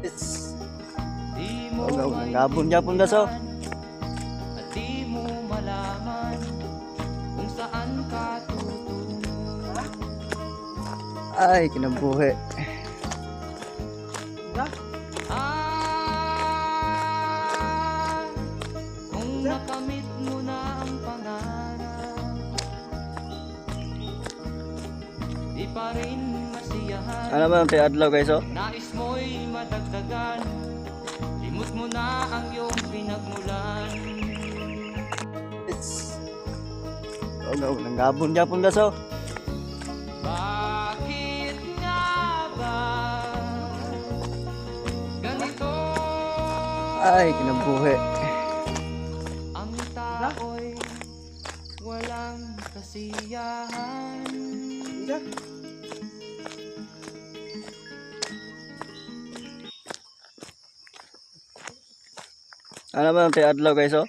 It's gabon gaso. At di mo malaman kung saan ka tutungo. Ay, kinabuhi. Kung nakamit mo na ang pangarap, di pa rin masiyahan. Ano ba ang adlaw guys oh? Nais mo'y madagdagan, limot mo na ang iyong pinagmulan. It's gabon gaso. Bakit nga ba ganito Ay, kinabuhi. ang tao'y walang kasiyahan? Ano ba ang adlaw guys oh?